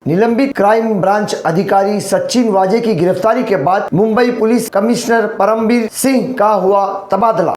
निलंबित crime branch अधिकारी सचिन वाजे की गिरफ्तारी के बाद मुंबई पुलिस कमिश्नर परमबीर सिंह का हुआ तबादला।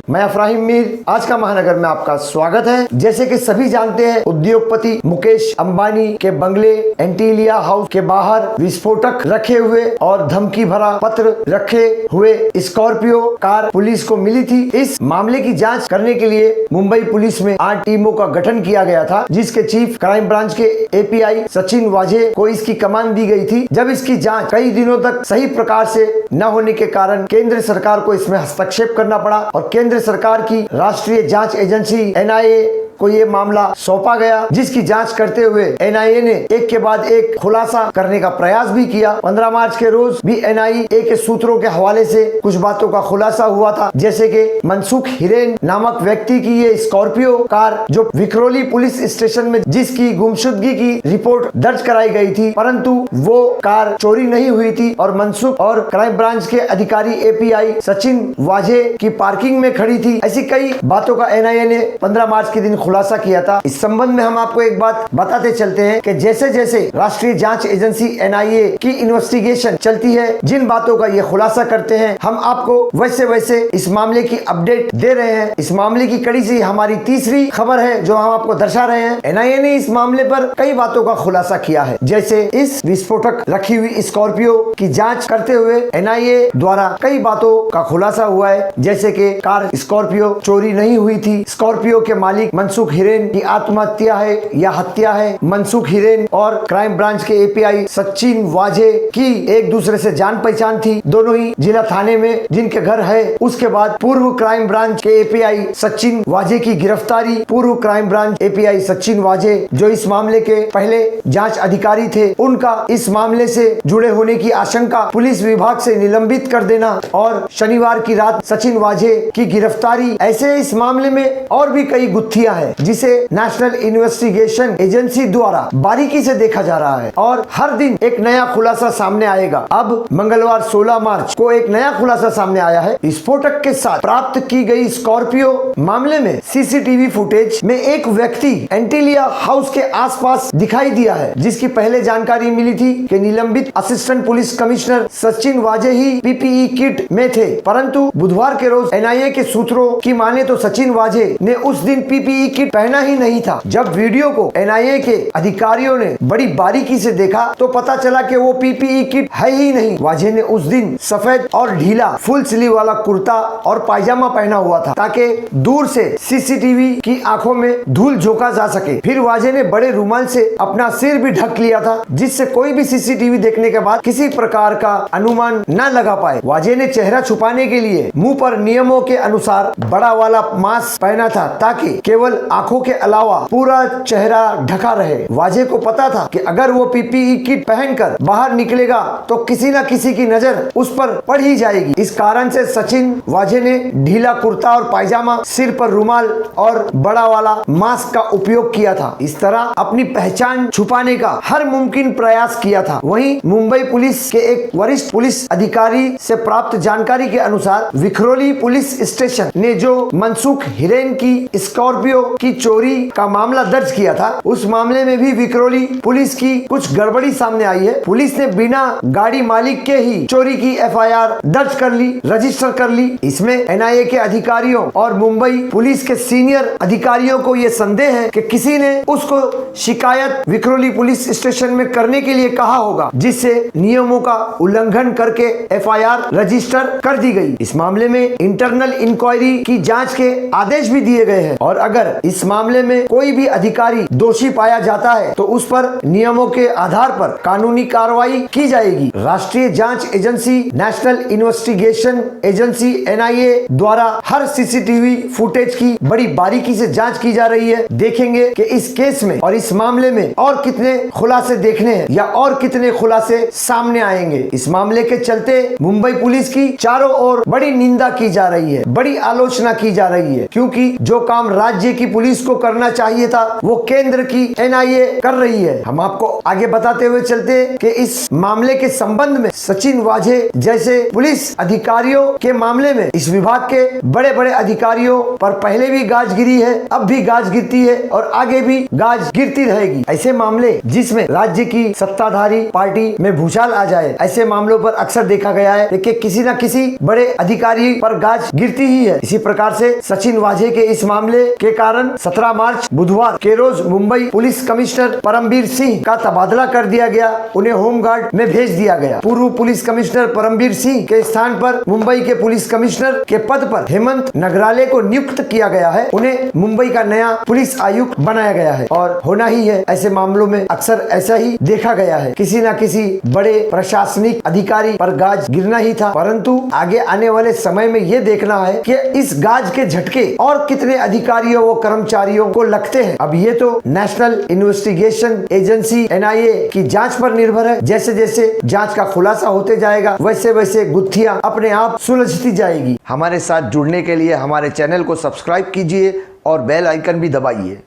मैं अफराहिम मीर, आज का महानगर में आपका स्वागत है। जैसे कि सभी जानते हैं, उद्योगपति मुकेश अंबानी के बंगले एंटीलिया हाउस के बाहर विस्फोटक रखे हुए और धमकी भरा पत्र रखे हुए स्कॉर्पियो कार पुलिस को मिली थी। इस मामले की जांच करने के लिए मुंबई पुलिस में 8 टीमों का गठन किया गया था, जिसके चीफ क्राइम ब्रांच के एपीआई सचिन वाजे को इसकी कमान दी गई थी। जब इसकी जाँच कई दिनों तक सही प्रकार से न होने के कारण केंद्र सरकार को इसमें हस्तक्षेप करना पड़ा और केंद्र सरकार की राष्ट्रीय जांच एजेंसी एनआईए को ये मामला सौंपा गया, जिसकी जांच करते हुए एनआईए ने एक के बाद एक खुलासा करने का प्रयास भी किया। 15 मार्च के रोज भी एनआईए के सूत्रों के हवाले से कुछ बातों का खुलासा हुआ था, जैसे कि मनसुख हिरेन नामक व्यक्ति की ये स्कॉर्पियो कार जो विक्रोली पुलिस स्टेशन में जिसकी गुमशुदगी की रिपोर्ट दर्ज कराई गई थी, परंतु वो कार चोरी नहीं हुई थी और मनसुख और क्राइम ब्रांच के अधिकारी एपीआई सचिन वाजे की पार्किंग में खड़ी थी। ऐसी कई बातों का एनआईए ने 15 मार्च के दिन खुलासा किया था। इस संबंध में हम आपको एक बात बताते चलते हैं कि जैसे जैसे राष्ट्रीय जांच एजेंसी एनआईए की इन्वेस्टिगेशन चलती है, जिन बातों का ये खुलासा करते हैं, हम आपको वैसे वैसे इस मामले की अपडेट दे रहे हैं। इस मामले की कड़ी से हमारी तीसरी खबर है जो हम आपको दर्शा रहे हैं। एनआईए ने इस मामले पर कई बातों का खुलासा किया है, जैसे इस विस्फोटक रखी हुई स्कॉर्पियो की जाँच करते हुए एनआईए द्वारा कई बातों का खुलासा हुआ है, जैसे कि कार स्कॉर्पियो चोरी नहीं हुई थी, स्कॉर्पियो के मालिक मनसुख हिरेन की आत्महत्या है या हत्या है, मनसुख हिरेन और क्राइम ब्रांच के एपीआई सचिन वाजे की एक दूसरे से जान पहचान थी, दोनों ही जिला थाने में जिनके घर है। उसके बाद पूर्व क्राइम ब्रांच के एपीआई सचिन वाजे की गिरफ्तारी। पूर्व क्राइम ब्रांच एपीआई सचिन वाजे जो इस मामले के पहले जांच अधिकारी थे, उनका इस मामले से जुड़े होने की आशंका, पुलिस विभाग से निलंबित कर देना और शनिवार की रात सचिन वाजे की गिरफ्तारी। ऐसे इस मामले में और भी कई गुत्थियां हैं जिसे नेशनल इन्वेस्टिगेशन एजेंसी द्वारा बारीकी से देखा जा रहा है और हर दिन एक नया खुलासा सामने आएगा। अब मंगलवार 16 मार्च को एक नया खुलासा सामने आया है। विस्फोटक के साथ प्राप्त की गई स्कॉर्पियो मामले में सीसीटीवी फुटेज में एक व्यक्ति एंटीलिया हाउस के आसपास दिखाई दिया है, जिसकी पहले जानकारी मिली थी कि निलंबित असिस्टेंट पुलिस कमिश्नर सचिन वाजे ही पीपीई किट में थे, परंतु बुधवार के रोज एनआईए के सूत्रों की माने तो सचिन वाजे ने उस दिन पीपीई किट पहना ही नहीं था। जब वीडियो को एनआईए के अधिकारियों ने बड़ी बारीकी से देखा तो पता चला कि वो पीपीई किट है ही नहीं। वाजे ने उस दिन सफेद और ढीला फुल स्लीव वाला कुर्ता और पायजामा पहना हुआ था ताकि दूर से सीसीटीवी की आंखों में धूल झोंका जा सके। फिर वाजे ने बड़े रुमाल से अपना सिर भी ढक लिया था, जिससे कोई भी सीसीटीवी देखने के बाद किसी प्रकार का अनुमान न लगा पाए। वाजे ने चेहरा छुपाने के लिए मुंह पर नियमों के अनुसार बड़ा वाला मास्क पहना था ताकि केवल आंखों के अलावा पूरा चेहरा ढका रहे। वाजे को पता था कि अगर वो पीपीई किट पहनकर बाहर निकलेगा तो किसी न किसी की नजर उस पर पड़ ही जाएगी। इस कारण से सचिन वाजे ने ढीला कुर्ता और पायजामा, सिर पर रुमाल और बड़ा वाला मास्क का उपयोग किया था। इस तरह अपनी पहचान छुपाने का हर मुमकिन प्रयास किया था। वहीं मुंबई पुलिस के एक वरिष्ठ पुलिस अधिकारी से प्राप्त जानकारी के अनुसार विक्रोली पुलिस स्टेशन ने जो मनसुख हिरेन की स्कॉर्पियो की चोरी का मामला दर्ज किया था, उस मामले में भी विक्रोली पुलिस की कुछ गड़बड़ी सामने आई है। पुलिस ने बिना गाड़ी मालिक के ही चोरी की एफआईआर दर्ज कर ली, रजिस्टर कर ली। इसमें एनआईए के अधिकारियों और मुंबई पुलिस के सीनियर अधिकारियों को यह संदेह है कि किसी ने उसको शिकायत विक्रोली पुलिस स्टेशन में करने के लिए कहा होगा, जिससे नियमों का उल्लंघन करके एफआईआर रजिस्टर कर दी गई। इस मामले में इंटरनल इंक्वायरी की जांच के आदेश भी दिए गए हैं और अगर इस मामले में कोई भी अधिकारी दोषी पाया जाता है तो उस पर नियमों के आधार पर कानूनी कार्रवाई की जाएगी। राष्ट्रीय जांच agency national investigation agency NIA द्वारा हर सीसीटीवी फुटेज की बड़ी बारीकी से जांच की जा रही है। देखेंगे कि इस केस में और इस मामले में और कितने खुलासे देखने हैं या और कितने खुलासे सामने आएंगे। इस मामले के चलते मुंबई पुलिस की चारों ओर बड़ी निंदा की जा रही है, बड़ी आलोचना की जा रही है, क्योंकि जो काम राज्य की पुलिस को करना चाहिए था वो केंद्र की NIA कर रही है। हम आपको आगे बताते हुए चलते कि इस मामले के संबंध में सचिन वाझे जैसे पुलिस अधिकारियों के मामले में इस विभाग के बड़े बड़े अधिकारियों पर पहले भी गाज गिरी है, अब भी गाज गिरती है और आगे भी गाज गिरती रहेगी। ऐसे मामले जिसमें राज्य की सत्ताधारी पार्टी में भूचाल आ जाए, ऐसे मामलों पर अक्सर देखा गया है कि किसी न किसी बड़े अधिकारी पर गाज गिरती ही है। इसी प्रकार से सचिन वाझे के इस मामले के कारण 17 मार्च बुधवार के रोज मुंबई पुलिस कमिश्नर परमबीर सिंह का तबादला कर दिया गया, उन्हें होमगार्ड में भेज दिया गया। पूर्व पुलिस कमिश्नर परमबीर सिंह के स्थान पर मुंबई के पुलिस कमिश्नर के पद पर हेमंत नगराले को नियुक्त किया गया है, उन्हें मुंबई का नया पुलिस आयुक्त बनाया गया है। और होना ही है, ऐसे मामलों में अक्सर ऐसा ही देखा गया है, किसी न किसी बड़े प्रशासनिक अधिकारी पर गाज गिरना ही था। परंतु आगे आने वाले समय में ये देखना है कि इस गाज के झटके और कितने अधिकारियों व कर्मचारियों को लगते हैं। अब ये तो नेशनल इन्वेस्टिगेशन एजेंसी NIA की जांच पर निर्भर है। जैसे जैसे जांच का खुलासा होते जाएगा वैसे वैसे गुत्थियां अपने आप सुलझती जाएगी। हमारे साथ जुड़ने के लिए हमारे चैनल को सब्सक्राइब कीजिए और बेल आइकन भी दबाइए।